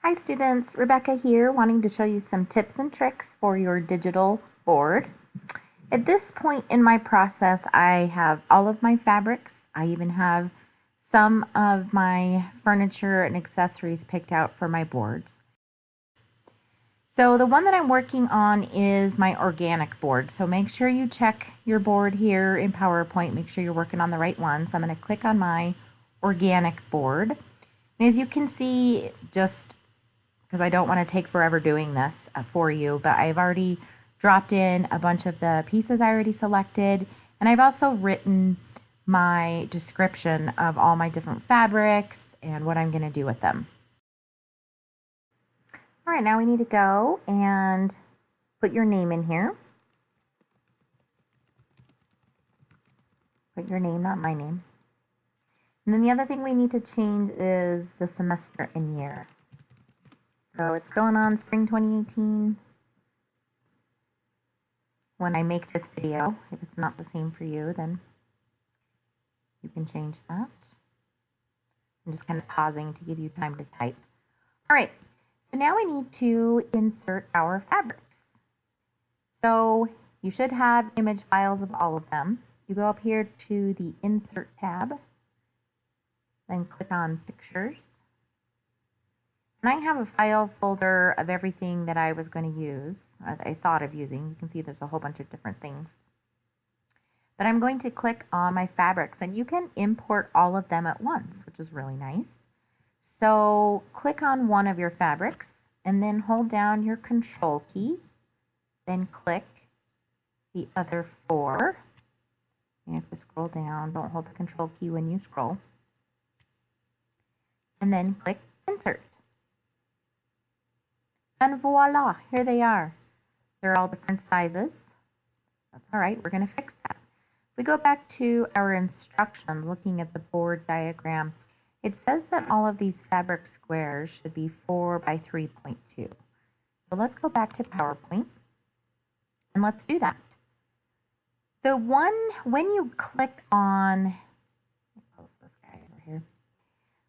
Hi students, Rebecca here, wanting to show you some tips and tricks for your digital board. At this point in my process, I have all of my fabrics. I even have some of my furniture and accessories picked out for my boards. So the one that I'm working on is my organic board. So make sure you check your board here in PowerPoint, make sure you're working on the right one. So I'm going to click on my organic board. And as you can see, just because I don't want to take forever doing this for you, but I've already dropped in a bunch of the pieces I already selected, and I've also written my description of all my different fabrics and what I'm going to do with them. All right, now we need to go and put your name in here. Put your name, not my name. And then the other thing we need to change is the semester and year. So it's going on spring 2018 when I make this video. If it's not the same for you, then you can change that. I'm just kind of pausing to give you time to type. All right, so now we need to insert our fabrics. So you should have image files of all of them. You go up here to the Insert tab, then click on Pictures. And I have a file folder of everything that I was going to use, I thought of using. You can see there's a whole bunch of different things. But I'm going to click on my fabrics, and you can import all of them at once, which is really nice. So click on one of your fabrics, and then hold down your Control key, then click the other four. You have to scroll down. Don't hold the Control key when you scroll. And then click Insert. And voila, here they are. They're all different sizes. That's all right, we're going to fix that. If we go back to our instructions, looking at the board diagram, it says that all of these fabric squares should be 4 by 3.2. So let's go back to PowerPoint and let's do that. So when you click on, close this guy over here.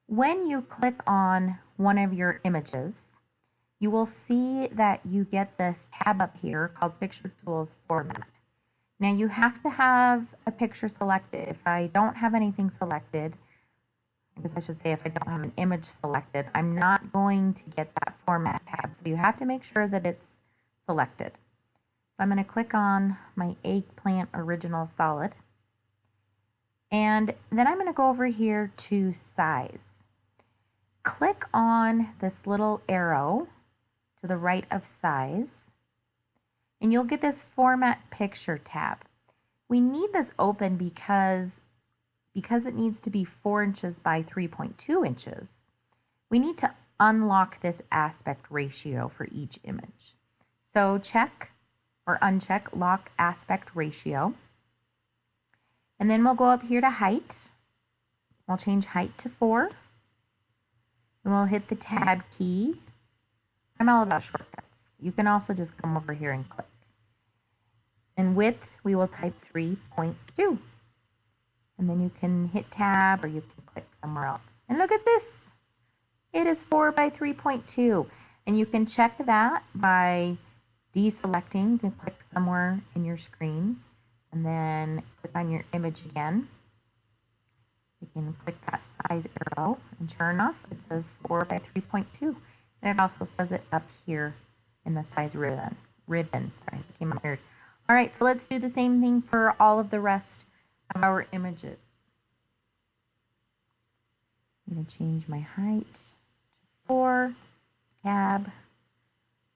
When you click on one of your images, you will see that you get this tab up here called Picture Tools Format. Now you have to have a picture selected. If I don't have anything selected, I guess I should say if I don't have an image selected, I'm not going to get that Format tab. So you have to make sure that it's selected. So I'm going to click on my eggplant original solid. And then I'm going to go over here to size. Click on this little arrow to the right of size, and you'll get this Format Picture tab. We need this open because it needs to be 4 inches by 3.2 inches. We need to unlock this aspect ratio for each image. So check or uncheck Lock Aspect Ratio. And then we'll go up here to height. We'll change height to 4. And we'll hit the Tab key. I'm all about shortcuts. You can also just come over here and click. And width, we will type 3.2. And then you can hit Tab or you can click somewhere else. And look at this. It is 4 by 3.2. And you can check that by deselecting. You can click somewhere in your screen and then click on your image again. You can click that size arrow, and sure enough, it says 4 by 3.2. And it also says it up here in the size ribbon. Sorry, it came out weird. All right, so let's do the same thing for all of the rest of our images. I'm going to change my height to 4, tab,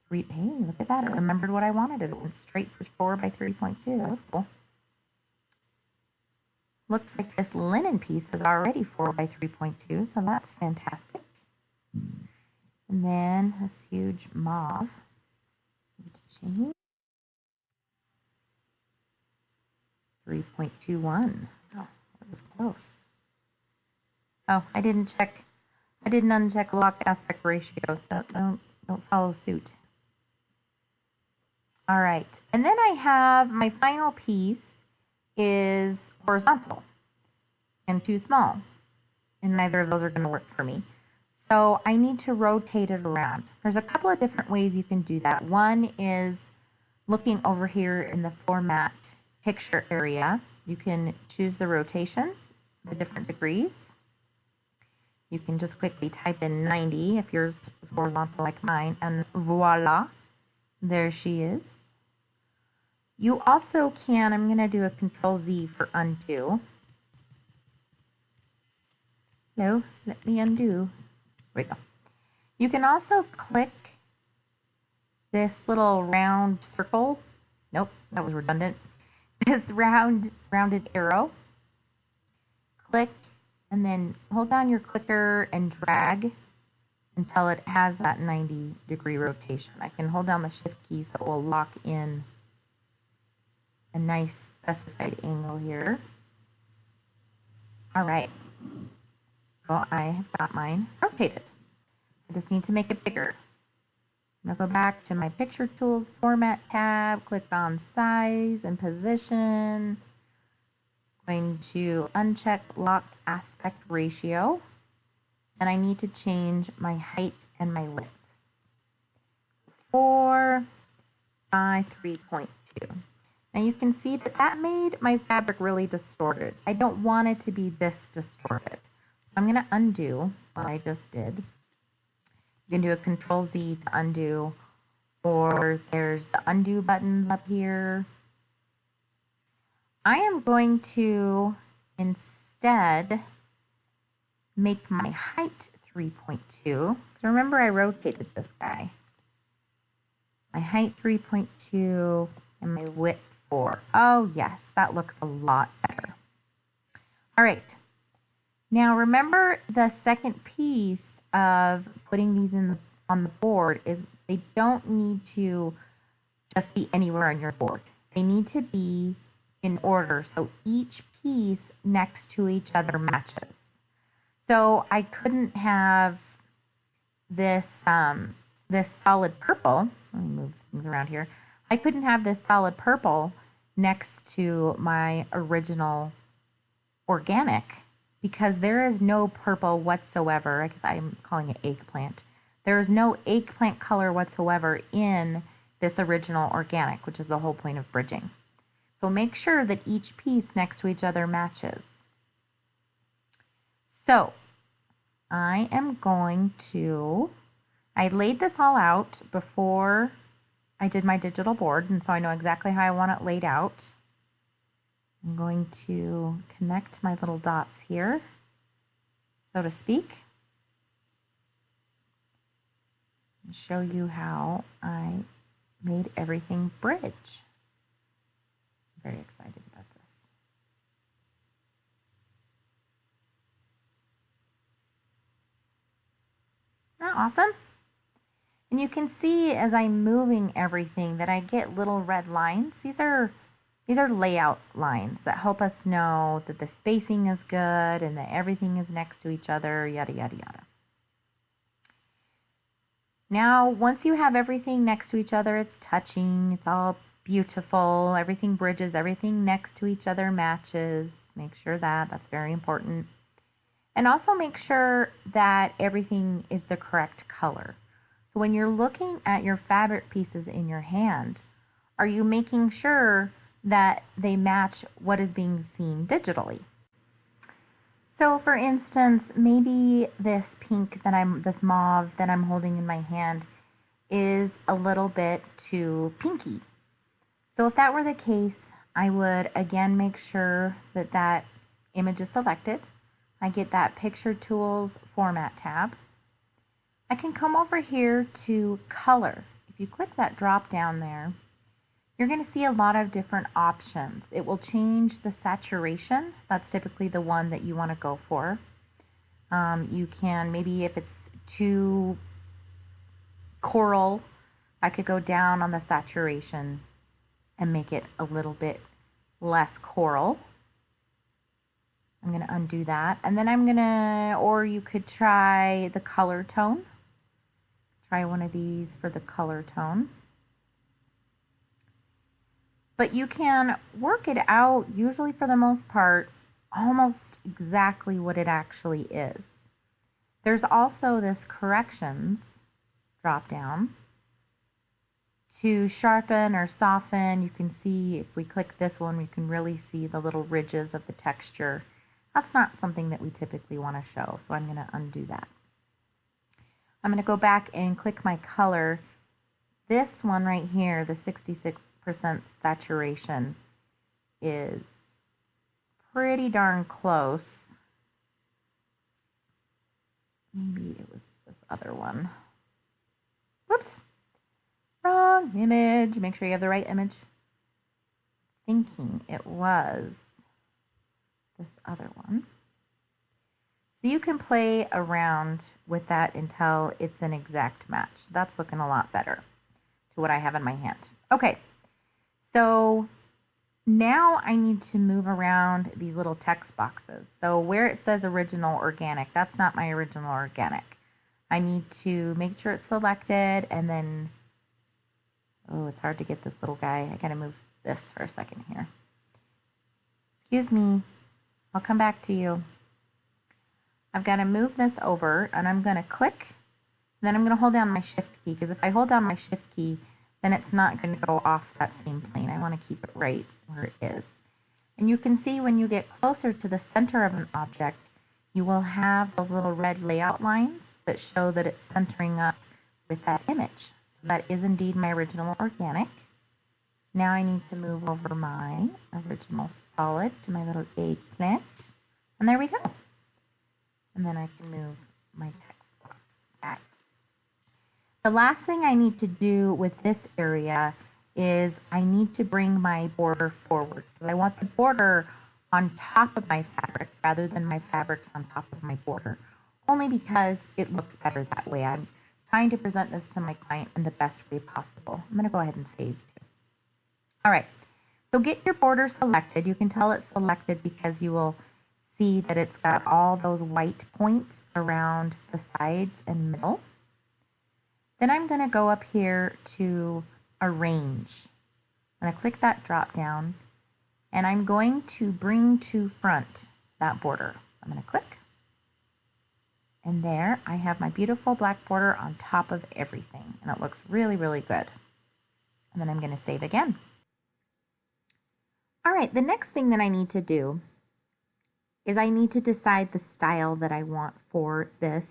3. Hey, look at that. I remembered what I wanted. It went straight for 4 by 3.2. That was cool. Looks like this linen piece is already 4 by 3.2, so that's fantastic. And then this huge mauve. Change 3.21. Oh, that was close. Oh, I didn't uncheck Lock Aspect Ratio. So don't follow suit. All right, and then I have my final piece is horizontal and too small, and neither of those are going to work for me. So So I need to rotate it around. There's a couple of different ways you can do that. One is looking over here in the format picture area. You can choose the rotation, the different degrees. You can just quickly type in 90 if yours is horizontal like mine, and voila, there she is. You also can, I'm going to do a Control Z for undo. No, let me undo. There we go. You can also click this little round circle. Nope, that was redundant. This rounded arrow. Click and then hold down your clicker and drag until it has that 90-degree rotation. I can hold down the Shift key so it will lock in a nice specified angle here. All right. So I have got mine rotated. I just need to make it bigger. I'm going to go back to my Picture Tools Format tab, click on Size and Position. I'm going to uncheck Lock Aspect Ratio. And I need to change my height and my width. 4 by 3.2. Now you can see that that made my fabric really distorted. I don't want it to be this distorted. So I'm going to undo what I just did. You can do a Control Z to undo, or there's the undo buttons up here. I am going to instead make my height 3.2. Remember, I rotated this guy. My height 3.2 and my width 4. Oh yes, that looks a lot better. All right. Now remember, the second piece of putting these in on the board is they don't need to just be anywhere on your board. They need to be in order, so each piece next to each other matches. So I couldn't have this this solid purple. Let me move things around here. I couldn't have this solid purple next to my original organic because there is no purple whatsoever. I guess I'm calling it eggplant. There is no eggplant color whatsoever in this original organic, which is the whole point of bridging. So make sure that each piece next to each other matches. So I am going to, I laid this all out before I did my digital board, and so I know exactly how I want it laid out. I'm going to connect my little dots here, so to speak, and show you how I made everything bridge. I'm very excited about this. Isn't that awesome? And you can see as I'm moving everything that I get little red lines. These are layout lines that help us know that the spacing is good and that everything is next to each other, yada, yada, yada. Now, once you have everything next to each other, it's touching, it's all beautiful, everything bridges, everything next to each other matches. Make sure that's very important. And also make sure that everything is the correct color. So when you're looking at your fabric pieces in your hand, are you making sure that they match what is being seen digitally? So for instance, maybe this pink this mauve that I'm holding in my hand is a little bit too pinky. So if that were the case, I would again make sure that that image is selected. I get that Picture Tools Format tab. I can come over here to Color. If you click that drop down there, you're going to see a lot of different options. It will change the saturation. That's typically the one that you want to go for. You can, maybe if it's too coral, I could go down on the saturation and make it a little bit less coral. I'm going to undo that. And then I'm going to, or you could try the color tone. Try one of these for the color tone. But you can work it out, usually for the most part, almost exactly what it actually is. There's also this corrections drop down to sharpen or soften. You can see if we click this one, we can really see the little ridges of the texture. That's not something that we typically want to show, so I'm going to undo that. I'm going to go back and click my color. This one right here, the 66% saturation, is pretty darn close. Maybe it was this other one. Whoops. Wrong image. Make sure you have the right image. Thinking it was this other one. So you can play around with that until it's an exact match. That's looking a lot better to what I have in my hand. Okay, so now I need to move around these little text boxes. So where it says original organic, that's not my original organic. I need to make sure it's selected, and then, oh, it's hard to get this little guy. I gotta move this for a second here. Excuse me, I'll come back to you. I've got to move this over, and I'm going to click, and then I'm going to hold down my shift key, because if I hold down my shift key, then it's not going to go off that same plane. I want to keep it right where it is. And you can see when you get closer to the center of an object, you will have those little red layout lines that show that it's centering up with that image. So that is indeed my original organic. Now I need to move over my original solid to my little eggplant, and there we go. And then I can move my text box back. The last thing I need to do with this area is I need to bring my border forward. So I want the border on top of my fabrics rather than my fabrics on top of my border, only because it looks better that way. I'm trying to present this to my client in the best way possible. I'm going to go ahead and save. All right, so get your border selected. You can tell it's selected because you will see that it's got all those white points around the sides and middle. Then I'm going to go up here to Arrange. I'm going to click that drop down, and I'm going to bring to front that border. I'm going to click, and there I have my beautiful black border on top of everything, and it looks really, really good. And then I'm going to save again. All right, the next thing that I need to do is I need to decide the style that I want for this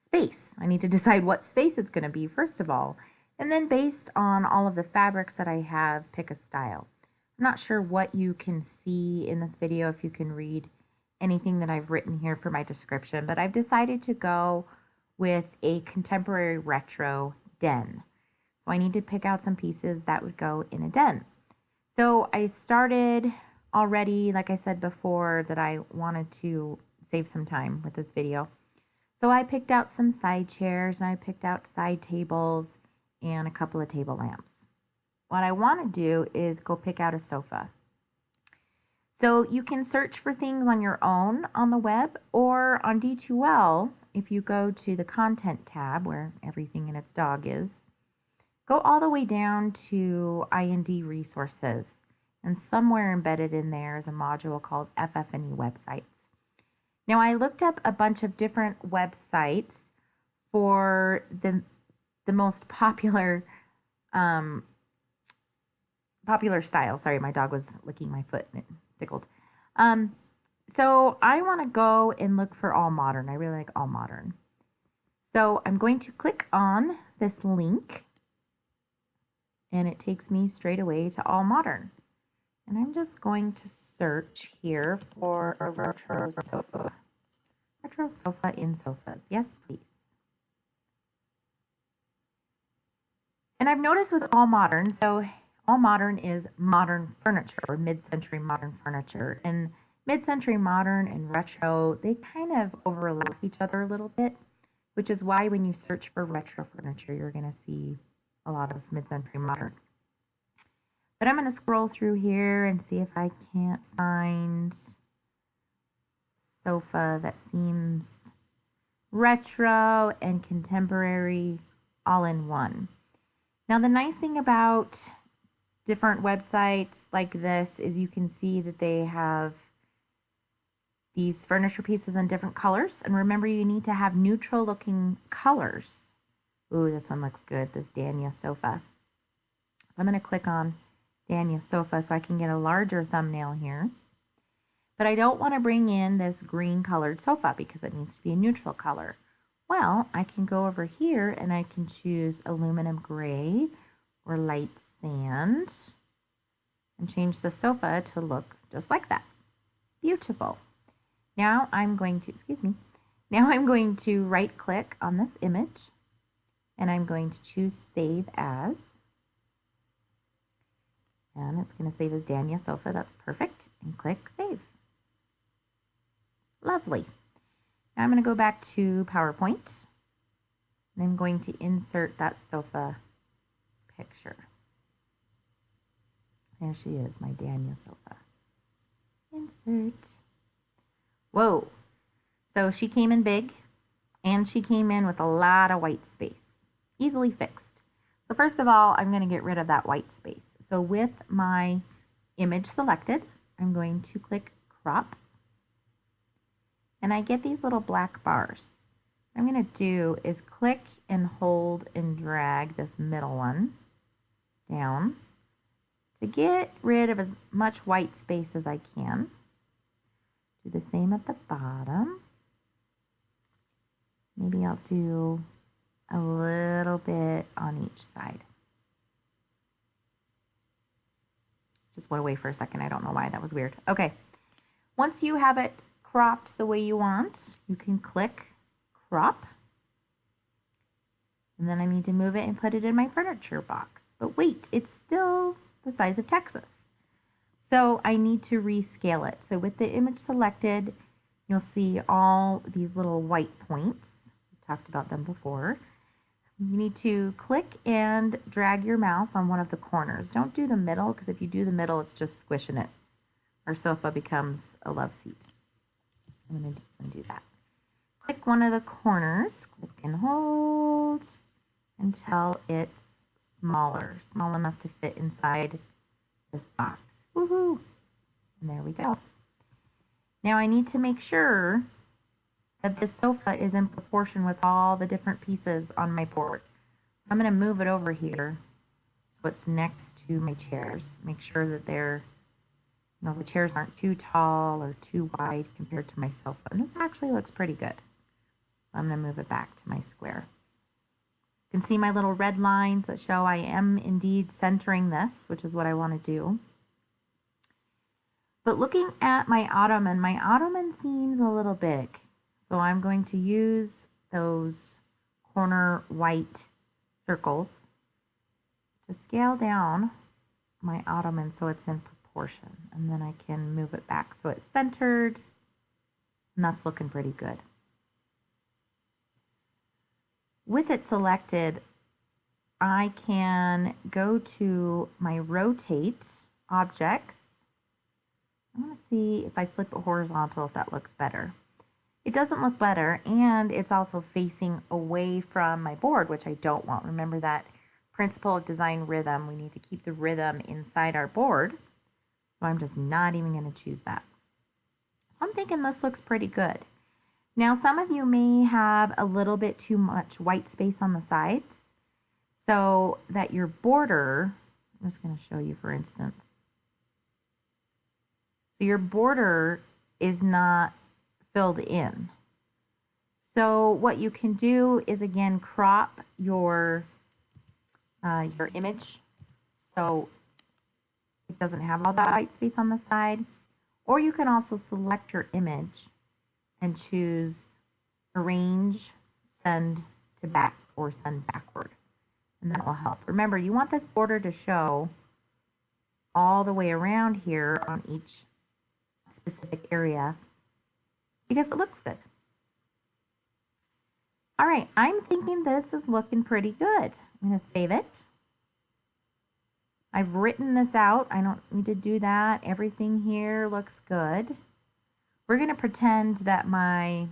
space. I need to decide what space it's going to be, first of all, and then based on all of the fabrics that I have, pick a style. I'm not sure what you can see in this video, if you can read anything that I've written here for my description, but I've decided to go with a contemporary retro den. So I need to pick out some pieces that would go in a den. So I started already, like I said before, that I wanted to save some time with this video. So I picked out some side chairs, and I picked out side tables and a couple of table lamps. What I want to do is go pick out a sofa. So you can search for things on your own on the web, or on D2L, if you go to the content tab where everything in its dog is, go all the way down to IND resources. And somewhere embedded in there is a module called FF&E websites. Now I looked up a bunch of different websites for the most popular style. Sorry, my dog was licking my foot and it tickled. So I want to go and look for All Modern. I really like All Modern. So I'm going to click on this link, and it takes me straight away to All Modern. And I'm just going to search here for a retro sofa. Retro sofa in sofas. Yes, please. And I've noticed with All Modern, so All Modern is modern furniture, or mid-century modern furniture. And mid-century modern and retro, they kind of overlap each other a little bit, which is why when you search for retro furniture, you're going to see a lot of mid-century modern. But I'm going to scroll through here and see if I can't find sofa that seems retro and contemporary all in one. Now the nice thing about different websites like this is you can see that they have these furniture pieces in different colors. And remember, you need to have neutral looking colors. Ooh, this one looks good, this Dania sofa. So I'm going to click on Dania sofa so I can get a larger thumbnail here. But I don't want to bring in this green colored sofa because it needs to be a neutral color. Well, I can go over here and I can choose aluminum gray or light sand and change the sofa to look just like that. Beautiful. Now I'm going to right click on this image and I'm going to choose Save As. And it's going to save as Dania sofa. That's perfect. And click Save. Lovely. Now I'm going to go back to PowerPoint and I'm going to insert that sofa picture. There she is, my Dania sofa. Insert. Whoa. So she came in big and she came in with a lot of white space. Easily fixed. So first of all, I'm going to get rid of that white space. So with my image selected, I'm going to click Crop. And I get these little black bars. What I'm going to do is click and hold and drag this middle one down to get rid of as much white space as I can. Do the same at the bottom. Maybe I'll do a little bit on each side. Just went away for a second. I don't know why. That was weird. Okay. Once you have it cropped the way you want, you can click Crop. And then I need to move it and put it in my furniture box. But wait, it's still the size of Texas. So I need to rescale it. So with the image selected, you'll see all these little white points. We talked about them before. You need to click and drag your mouse on one of the corners. Don't do the middle, because if you do the middle, it's just squishing it. Our sofa becomes a love seat. I'm going to do that. Click one of the corners, click and hold until it's smaller, small enough to fit inside this box. Woohoo! And there we go. Now I need to make sure that this sofa is in proportion with all the different pieces on my board. I'm going to move it over here so it's next to my chairs. Make sure that the chairs aren't too tall or too wide compared to my sofa. And this actually looks pretty good. So I'm going to move it back to my square. You can see my little red lines that show I am indeed centering this, which is what I want to do. But looking at my ottoman seems a little big. So I'm going to use those corner white circles to scale down my ottoman so it's in proportion. And then I can move it back so it's centered. And that's looking pretty good. With it selected, I can go to my rotate objects. I'm going to see if I flip it horizontal if that looks better. It doesn't look better, and it's also facing away from my board, which I don't want. Remember that principle of design rhythm. We need to keep the rhythm inside our board. So I'm just not even going to choose that. So I'm thinking this looks pretty good. Now, some of you may have a little bit too much white space on the sides, so that your border, I'm just going to show you for instance. So your border is not filled in. So what you can do is again crop your image so it doesn't have all that white space on the side. Or you can also select your image and choose Arrange, Send to Back, or Send Backward. And that will help. Remember, you want this border to show all the way around here on each specific area because it looks good. All right, I'm thinking this is looking pretty good. I'm going to save it. I've written this out. I don't need to do that. Everything here looks good. We're going to pretend that my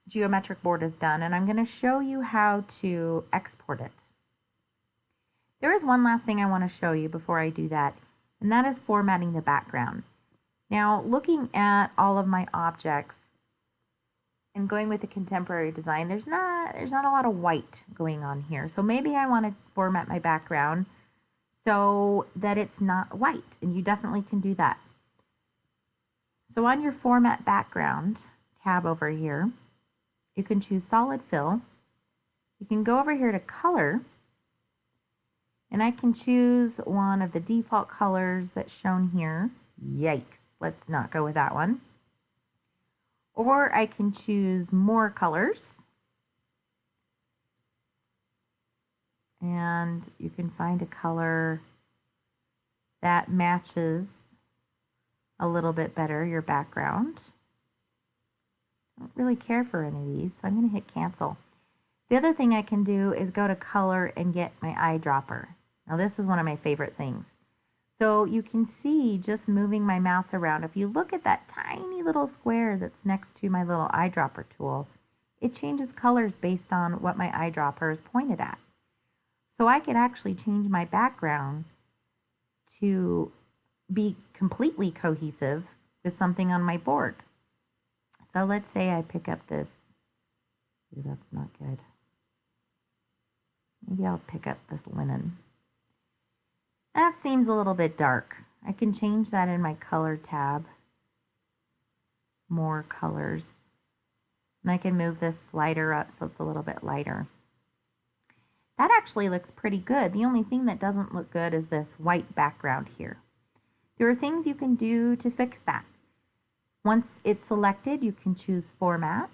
geometric board is done, and I'm going to show you how to export it. There is one last thing I want to show you before I do that, and that is formatting the background. Now, looking at all of my objects and going with the contemporary design, there's not a lot of white going on here. So maybe I want to format my background so that it's not white, and you definitely can do that. So on your Format Background tab over here, you can choose Solid Fill. You can go over here to Color, and I can choose one of the default colors that's shown here. Yikes, let's not go with that one. Or I can choose more colors. And you can find a color that matches a little bit better your background. I don't really care for any of these, so I'm going to hit cancel. The other thing I can do is go to color and get my eyedropper. Now this is one of my favorite things. So you can see just moving my mouse around, if you look at that tiny little square that's next to my little eyedropper tool, it changes colors based on what my eyedropper is pointed at. So I could actually change my background to be completely cohesive with something on my board. So let's say I pick up this. Ooh, that's not good. Maybe I'll pick up this linen. That seems a little bit dark. I can change that in my color tab. More colors. And I can move this slider up so it's a little bit lighter. That actually looks pretty good. The only thing that doesn't look good is this white background here. There are things you can do to fix that. Once it's selected, you can choose Format,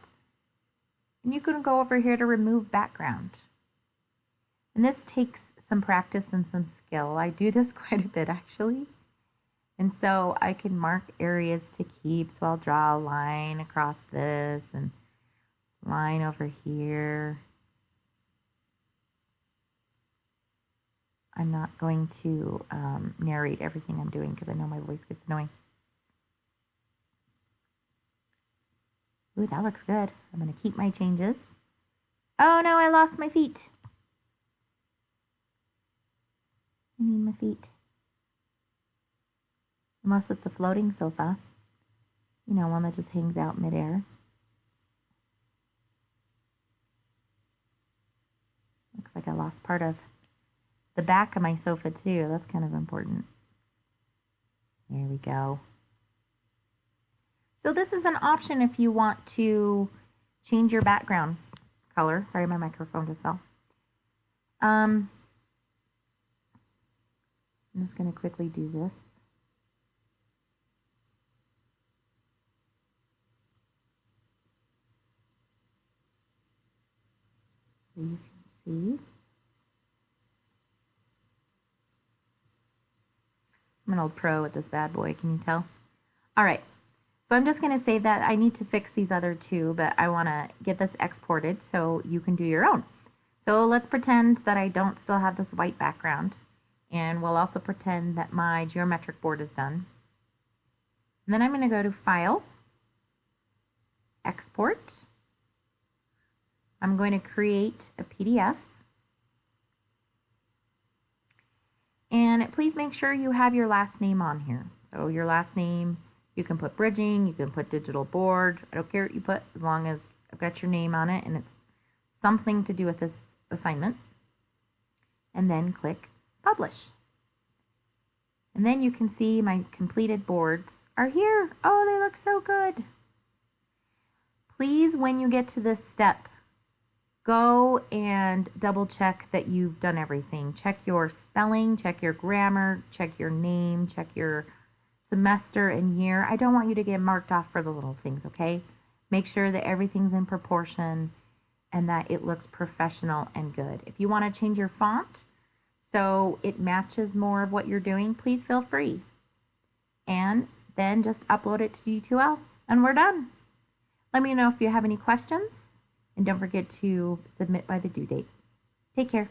and you can go over here to Remove Background. And this takes some practice and some skill. I do this quite a bit actually. And so I can mark areas to keep. So I'll draw a line across this and line over here. I'm not going to narrate everything I'm doing because I know my voice gets annoying. Ooh, that looks good. I'm going to keep my changes. Oh no, I lost my feet. I need my feet. Unless it's a floating sofa. You know, one that just hangs out midair. Looks like I lost part of the back of my sofa too. That's kind of important. There we go. So this is an option if you want to change your background color. Sorry, my microphone just fell. I'm just going to quickly do this. So you can see. I'm an old pro with this bad boy, can you tell? All right, so I'm just going to say that I need to fix these other two, but I want to get this exported so you can do your own. So let's pretend that I don't still have this white background, and we'll also pretend that my geometric board is done. And then I'm going to go to File, Export. I'm going to create a PDF. And please make sure you have your last name on here. So your last name, you can put bridging, you can put digital board. I don't care what you put as long as I've got your name on it and it's something to do with this assignment. And then click Publish. And then you can see my completed boards are here. Oh, they look so good. Please, when you get to this step, go and double check that you've done everything. Check your spelling, check your grammar, check your name, check your semester and year. I don't want you to get marked off for the little things, okay? Make sure that everything's in proportion and that it looks professional and good. If you want to change your font so it matches more of what you're doing, please feel free. And then just upload it to D2L and we're done. Let me know if you have any questions. And don't forget to submit by the due date. Take care.